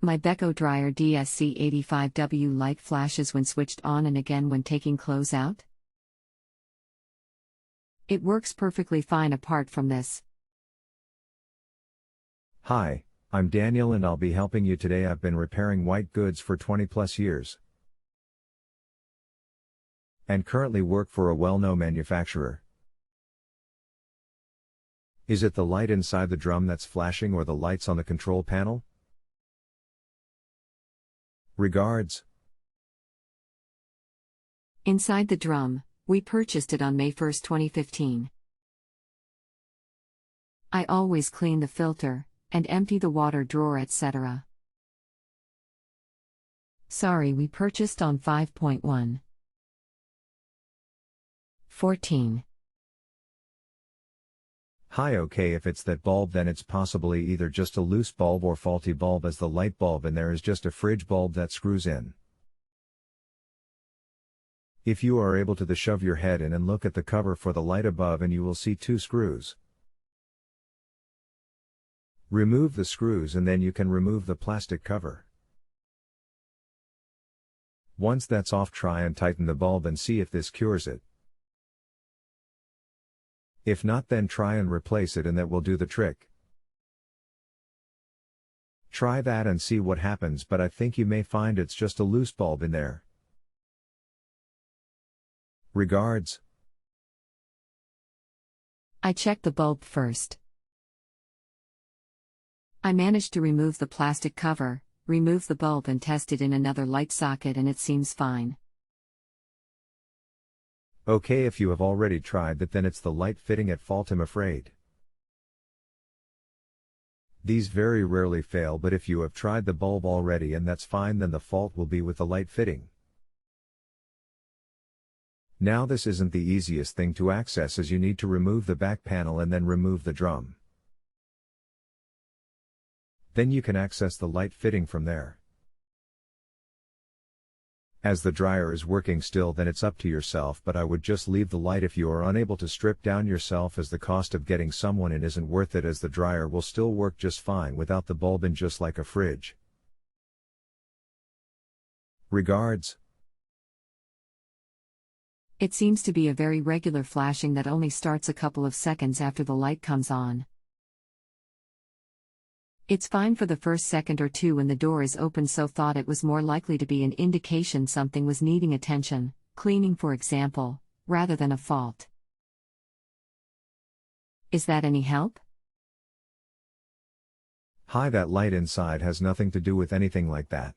My Beko Dryer DSC85W light flashes when switched on and again when taking clothes out. It works perfectly fine apart from this. Hi, I'm Daniel and I'll be helping you today. I've been repairing white goods for 20 plus years and currently work for a well-known manufacturer. Is it the light inside the drum that's flashing or the lights on the control panel? Regards. Inside the drum, we purchased it on May 1, 2015. I always clean the filter and empty the water drawer, etc. Sorry, we purchased on 5.1. 14. Hi, okay, if it's that bulb then it's possibly either just a loose bulb or faulty bulb, as the light bulb in there is just a fridge bulb that screws in. If you are able to shove your head in and look at the cover for the light above, and you will see 2 screws. Remove the screws and then you can remove the plastic cover. Once that's off, try and tighten the bulb and see if this cures it. If not, then try and replace it and that will do the trick. Try that and see what happens, but I think you may find it's just a loose bulb in there. Regards. I checked the bulb first. I managed to remove the plastic cover, remove the bulb and test it in another light socket, and it seems fine. Okay, if you have already tried that, then it's the light fitting at fault, I'm afraid. These very rarely fail, but if you have tried the bulb already and that's fine, then the fault will be with the light fitting. Now this isn't the easiest thing to access, as you need to remove the back panel and then remove the drum. Then you can access the light fitting from there. As the dryer is working still, then it's up to yourself, but I would just leave the light if you are unable to strip down yourself, as the cost of getting someone in isn't worth it, as the dryer will still work just fine without the bulb in, just like a fridge. Regards. It seems to be a very regular flashing that only starts a couple of seconds after the light comes on. It's fine for the first second or two when the door is open, so thought it was more likely to be an indication something was needing attention, cleaning for example, rather than a fault. Is that any help? Hi, that light inside has nothing to do with anything like that.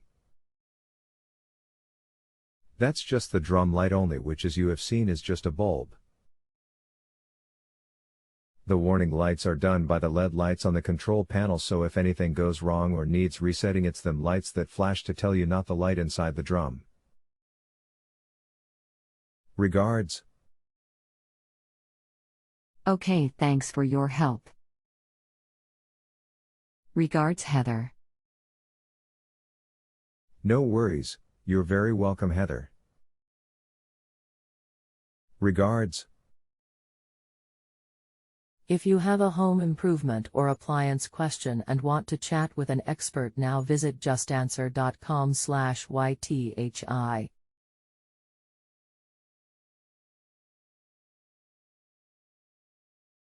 That's just the drum light only, which, as you have seen, is just a bulb. The warning lights are done by the LED lights on the control panel, so if anything goes wrong or needs resetting, it's them lights that flash to tell you, not the light inside the drum. Regards. Okay, thanks for your help. Regards, Heather. No worries, you're very welcome, Heather. Regards. If you have a home improvement or appliance question and want to chat with an expert, now visit JustAnswer.com/YTHI.